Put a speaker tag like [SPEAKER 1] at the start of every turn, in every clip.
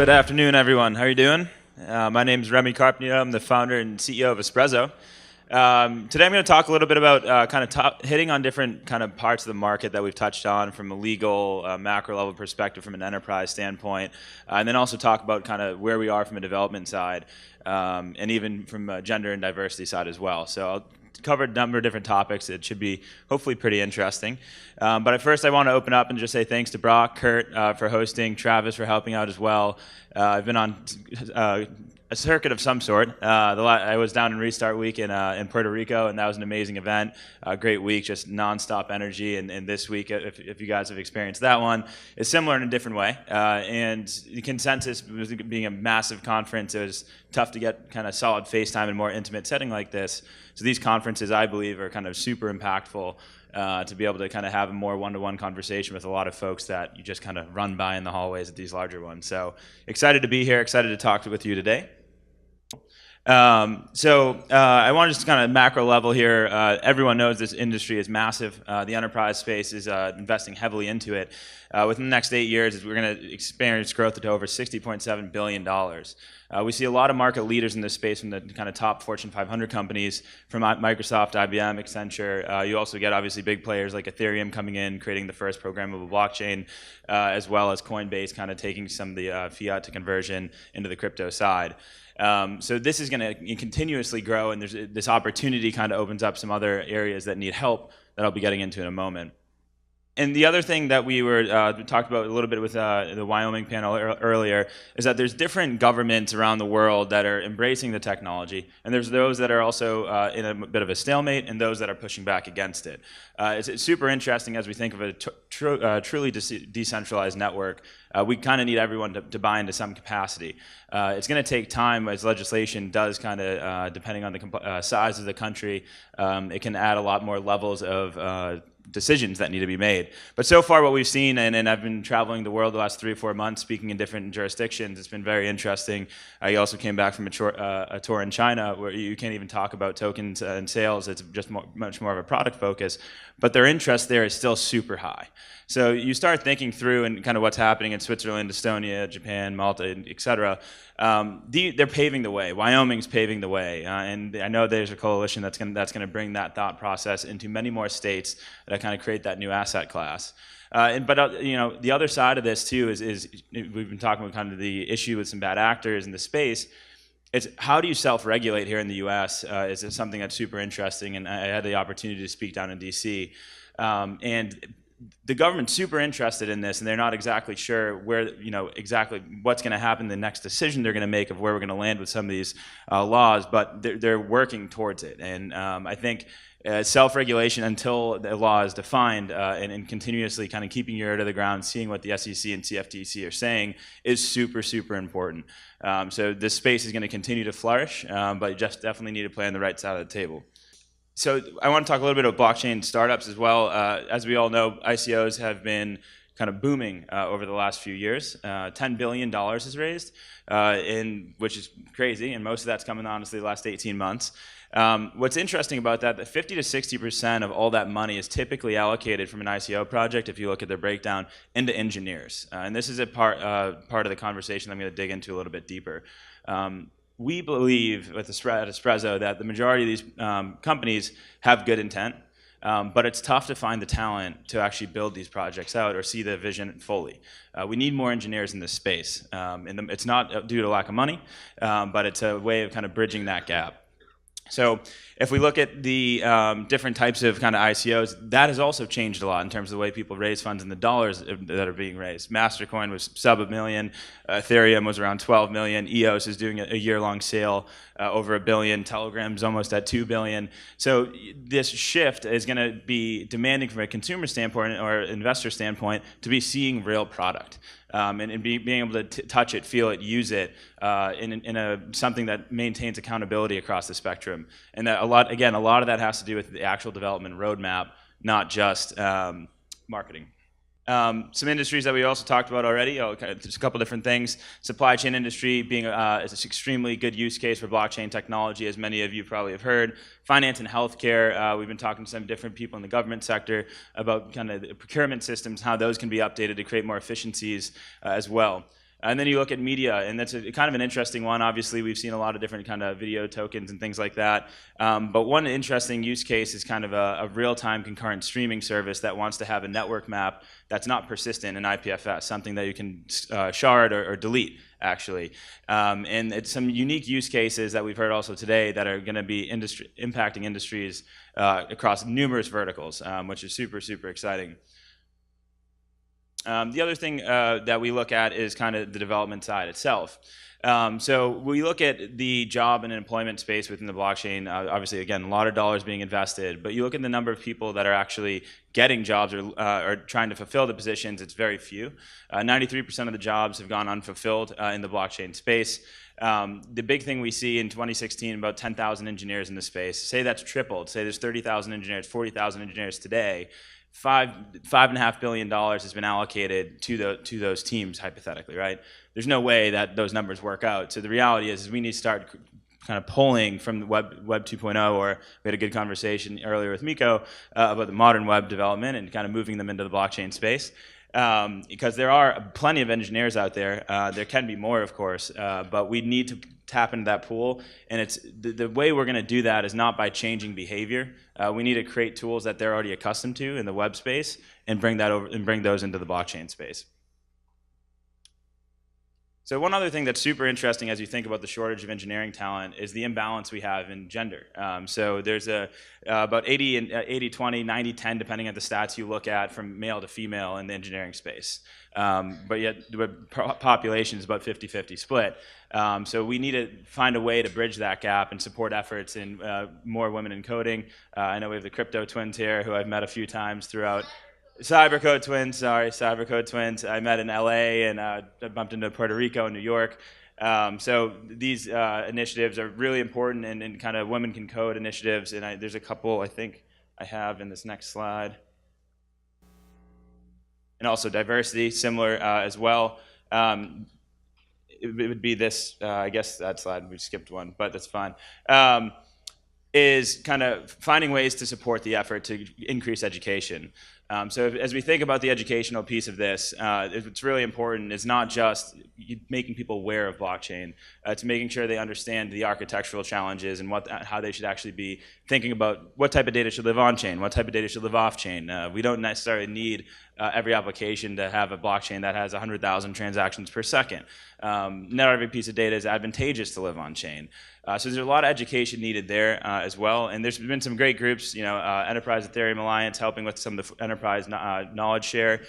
[SPEAKER 1] Good afternoon, everyone. How are you doing? My name is Remy Carpinito. I'm the founder and CEO of Esprezzo. Today I'm going to talk a little bit about hitting on different kind of parts of the market that we've touched on from a legal, macro level perspective, from an enterprise standpoint, and then also talk about kind of where we are from a development side, and even from a gender and diversity side as well. So I'll cover a number of different topics. It should be hopefully pretty interesting. But at first I want to open up and just say thanks to Brock, Kurt for hosting, Travis for helping out as well. I've been on a circuit of some sort. I was down in Restart Week in Puerto Rico, and that was an amazing event. Great week, just nonstop energy. And this week, if you guys have experienced that one, it's similar in a different way. And the consensus was being a massive conference. It was tough to get kind of solid face time in a more intimate setting like this. So these conferences, I believe, are kind of super impactful to be able to kind of have a more one-to-one conversation with a lot of folks that you just kind of run by in the hallways at these larger ones. So excited to be here, excited to talk with you today. I want to just kind of macro level here. Everyone knows this industry is massive. The enterprise space is investing heavily into it. Within the next 8 years, we're going to experience growth to over $60.7 billion. We see a lot of market leaders in this space from the kind of top Fortune 500 companies, from Microsoft, IBM, Accenture. You also get obviously big players like Ethereum coming in, creating the first programmable blockchain, as well as Coinbase kind of taking some of the fiat to conversion into the crypto side. So this is going to continuously grow, and there's this opportunity kind of opens up some other areas that need help that I'll be getting into in a moment. And the other thing that we talked about a little bit with the Wyoming panel earlier is that there's different governments around the world that are embracing the technology, and there's those that are also in a bit of a stalemate, and those that are pushing back against it. It's super interesting as we think of a truly decentralized network. We kind of need everyone to buy into some capacity. It's going to take time, as legislation does kind of, depending on the size of the country, it can add a lot more levels of decisions that need to be made. But so far what we've seen, and I've been traveling the world the last 3 or 4 months speaking in different jurisdictions, it's been very interesting. I also came back from a tour in China where you can't even talk about tokens and sales. It's just much more of a product focus. But their interest there is still super high. So you start thinking through and kind of what's happening in Switzerland, Estonia, Japan, Malta, et cetera. They're paving the way. Wyoming's paving the way, and I know there's a coalition that's going to bring that thought process into many more states that kind of create that new asset class. But the other side of this too is we've been talking about kind of the issue with some bad actors in the space. It's how do you self-regulate here in the U.S. Is something that's super interesting, and I had the opportunity to speak down in D.C. And the government's super interested in this, and they're not exactly sure where, exactly what's going to happen, the next decision they're going to make of where we're going to land with some of these laws, but they're working towards it. And I think self-regulation until the law is defined and continuously kind of keeping your ear to the ground, seeing what the SEC and CFTC are saying is super, super important. So this space is going to continue to flourish, but you just definitely need to play on the right side of the table. So I want to talk a little bit about blockchain startups as well. As we all know, ICOs have been kind of booming over the last few years. $10 billion is raised, which is crazy, and most of that's coming honestly the last 18 months. What's interesting about that 50 to 60% of all that money is typically allocated from an ICO project, if you look at their breakdown, into engineers. And this is a part of the conversation I'm going to dig into a little bit deeper. We believe at Esprezzo that the majority of these companies have good intent, but it's tough to find the talent to actually build these projects out or see the vision fully. We need more engineers in this space. And it's not due to lack of money, but it's a way of kind of bridging that gap. So if we look at the different types of kind of ICOs, that has also changed a lot in terms of the way people raise funds and the dollars that are being raised. Mastercoin was sub $1 million, Ethereum was around 12 million, EOS is doing a year-long sale over $1 billion, Telegram's almost at 2 billion. So this shift is going to be demanding from a consumer standpoint or investor standpoint to be seeing real product. And being able to touch it, feel it, use it in something that maintains accountability across the spectrum. And that a lot of that has to do with the actual development roadmap, not just marketing. Some industries that we also talked about already, just a couple different things. Supply chain industry being is an extremely good use case for blockchain technology, as many of you probably have heard. Finance and healthcare, we've been talking to some different people in the government sector about kind of the procurement systems, how those can be updated to create more efficiencies as well. And then you look at media, and that's kind of an interesting one. Obviously, we've seen a lot of different kind of video tokens and things like that. But one interesting use case is kind of a real-time concurrent streaming service that wants to have a network map that's not persistent in IPFS, something that you can shard or delete, actually. And it's some unique use cases that we've heard also today that are going to be impacting industries across numerous verticals, which is super, super exciting. The other thing that we look at is kind of the development side itself. So we look at the job and employment space within the blockchain. Obviously, again, a lot of dollars being invested, but you look at the number of people that are actually getting jobs or trying to fulfill the positions, it's very few. 93% of the jobs have gone unfulfilled in the blockchain space. The big thing we see in 2016, about 10,000 engineers in the space. Say that's tripled. Say there's 30,000 engineers, 40,000 engineers today. $5.5 billion has been allocated to those teams, hypothetically, right? There's no way that those numbers work out. So the reality is we need to start kind of pulling from the Web 2.0, or we had a good conversation earlier with Miko about the modern web development and kind of moving them into the blockchain space. Because there are plenty of engineers out there. There can be more, of course, but we need to tap into that pool. And it's the way we're going to do that is not by changing behavior. We need to create tools that they're already accustomed to in the web space and bring that over and bring those into the blockchain space. So one other thing that's super interesting as you think about the shortage of engineering talent is the imbalance we have in gender. So there's about 80-20, 90-10, depending on the stats you look at, from male to female in the engineering space. But yet the population is about 50-50 split. So we need to find a way to bridge that gap and support efforts in more women in coding. I know we have the crypto twins here, who I've met a few times throughout. Cybercode twins, sorry, Cybercode twins. I met in LA and I bumped into Puerto Rico and New York. So these initiatives are really important and kind of women can code initiatives. And there's a couple I think I have in this next slide. And also diversity, similar as well. It would be this, I guess that slide, we skipped one, but that's fine. Is kind of finding ways to support the effort to increase education. So as we think about the educational piece of this, what's really important is not just making people aware of blockchain. It's making sure they understand the architectural challenges and how they should actually be thinking about what type of data should live on-chain, what type of data should live off-chain. We don't necessarily need every application to have a blockchain that has 100,000 transactions per second. Not every piece of data is advantageous to live on-chain. So there's a lot of education needed there as well, and there's been some great groups, Enterprise Ethereum Alliance helping with some of the enterprise knowledge share,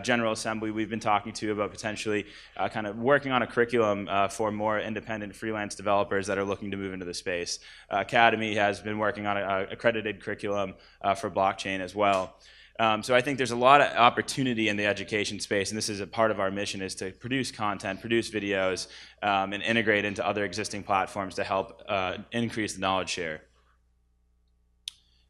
[SPEAKER 1] General Assembly we've been talking to about potentially kind of working on a curriculum for more independent freelance developers that are looking to move into the space. Academy has been working on an accredited curriculum for blockchain as well. So I think there's a lot of opportunity in the education space, and this is a part of our mission, is to produce content, produce videos, and integrate into other existing platforms to help increase the knowledge share.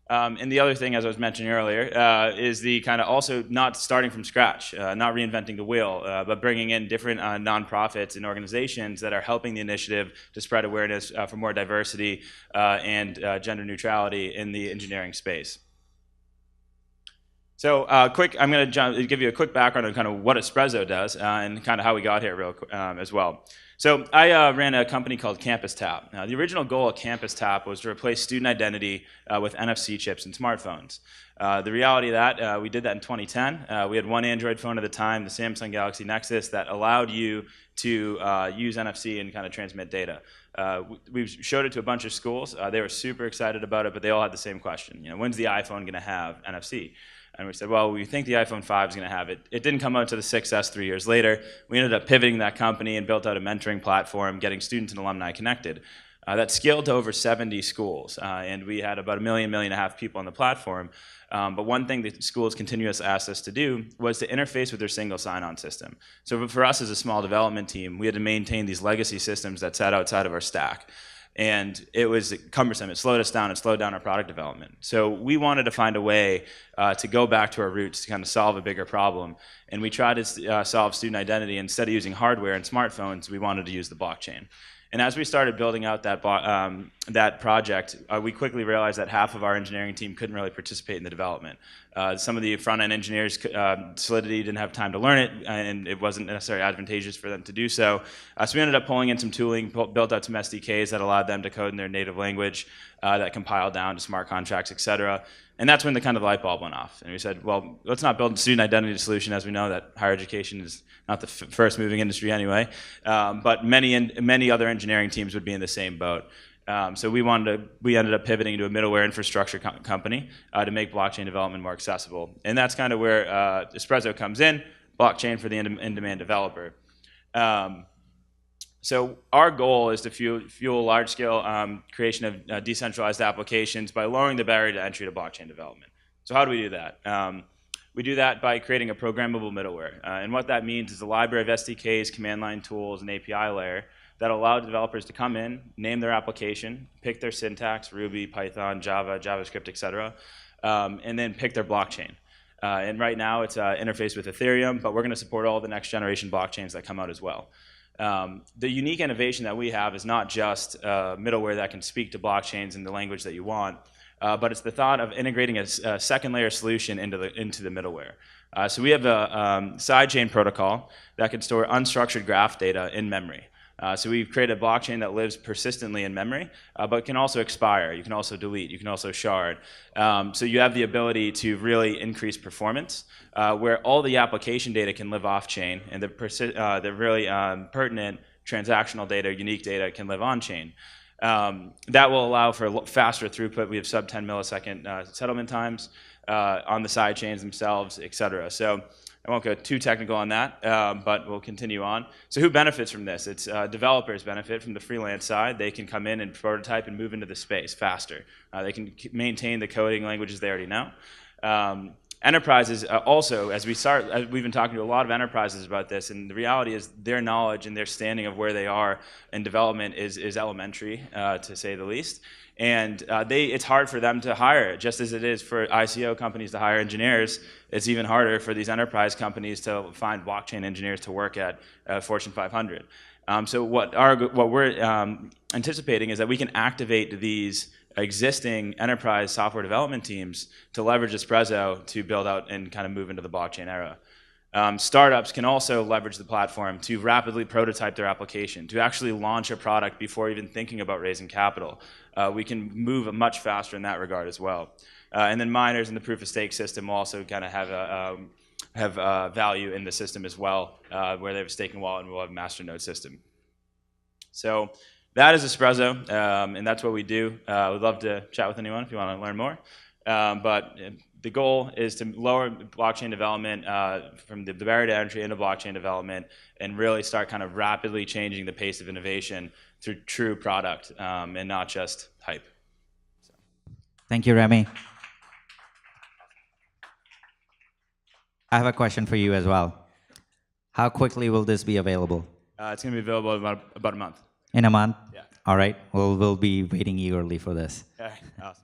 [SPEAKER 1] And the other thing, as I was mentioning earlier, is the kind of also not starting from scratch, not reinventing the wheel, but bringing in different nonprofits and organizations that are helping the initiative to spread awareness for more diversity and gender neutrality in the engineering space. So I'm going to give you a quick background on kind of what Esprezzo does and kind of how we got here as well. So I ran a company called Campus Tap. Now, the original goal of Campus Tap was to replace student identity with NFC chips in smartphones. The reality of that, we did that in 2010. We had one Android phone at the time, the Samsung Galaxy Nexus, that allowed you to use NFC and kind of transmit data. We showed it to a bunch of schools. They were super excited about it, but they all had the same question. When's the iPhone going to have NFC? And we said, well, we think the iPhone 5 is going to have it. It didn't come out to the 6S 3 years later. We ended up pivoting that company and built out a mentoring platform, getting students and alumni connected. That scaled to over 70 schools, and we had about 1.5 million people on the platform. But one thing that schools continuously asked us to do was to interface with their single sign-on system. So for us as a small development team, we had to maintain these legacy systems that sat outside of our stack. And it was cumbersome. It slowed us down. It slowed down our product development. So we wanted to find a way to go back to our roots to kind of solve a bigger problem. And we tried to solve student identity. Instead of using hardware and smartphones, we wanted to use the blockchain. And as we started building out that that project, we quickly realized that half of our engineering team couldn't really participate in the development. Some of the front-end engineers, Solidity didn't have time to learn it, and it wasn't necessarily advantageous for them to do so. So we ended up pulling in some tooling, built out some SDKs that allowed them to code in their native language that compiled down to smart contracts, et cetera. And that's when the kind of light bulb went off. And we said, well, let's not build a student identity solution, as we know that higher education is not the first moving industry anyway. But many other engineering teams would be in the same boat. So we ended up pivoting to a middleware infrastructure company to make blockchain development more accessible. And that's kind of where Esprezzo comes in, blockchain for the in-demand developer. So our goal is to fuel large-scale creation of decentralized applications by lowering the barrier to entry to blockchain development. So how do we do that? We do that by creating a programmable middleware. And what that means is a library of SDKs, command line tools, and API layer that allow developers to come in, name their application, pick their syntax, Ruby, Python, Java, JavaScript, et cetera, and then pick their blockchain. And right now it's interfaced with Ethereum, but we're going to support all the next generation blockchains that come out as well. The unique innovation that we have is not just middleware that can speak to blockchains in the language that you want, but it's the thought of integrating a second layer solution into the middleware. So we have a sidechain protocol that can store unstructured graph data in memory. So we've created a blockchain that lives persistently in memory, but can also expire. You can also delete. You can also shard. So you have the ability to really increase performance, where all the application data can live off-chain, and the really pertinent transactional data, unique data, can live on-chain. That will allow for faster throughput. We have sub 10 millisecond settlement times on the side chains themselves, et cetera. So I won't go too technical on that, but we'll continue on. So who benefits from this? It's developers benefit from the freelance side. They can come in and prototype and move into the space faster. They can maintain the coding languages they already know. Enterprises also, as we've been talking to a lot of enterprises about this, and the reality is their knowledge and their standing of where they are in development is elementary, to say the least. And it's hard for them to hire, just as it is for ICO companies to hire engineers. It's even harder for these enterprise companies to find blockchain engineers to work at Fortune 500. So what we're anticipating is that we can activate these existing enterprise software development teams to leverage Esprezzo to build out and kind of move into the blockchain era. Startups can also leverage the platform to rapidly prototype their application, to actually launch a product before even thinking about raising capital. We can move much faster in that regard as well. And then miners in the proof-of-stake system will also kind of have value in the system as well, where they have a staking wallet and we'll have a masternode system. So that is Esprezzo, and that's what we do. We'd love to chat with anyone if you want to learn more. But the goal is to lower blockchain development from the barrier to entry into blockchain development and really start kind of rapidly changing the pace of innovation through true product and not just hype. So.
[SPEAKER 2] Thank you, Remy. I have a question for you as well. How quickly will this be available?
[SPEAKER 1] It's going to be available in about a month.
[SPEAKER 2] In a month?
[SPEAKER 1] Yeah.
[SPEAKER 2] All right. We'll be waiting eagerly for this.
[SPEAKER 1] Okay. Awesome.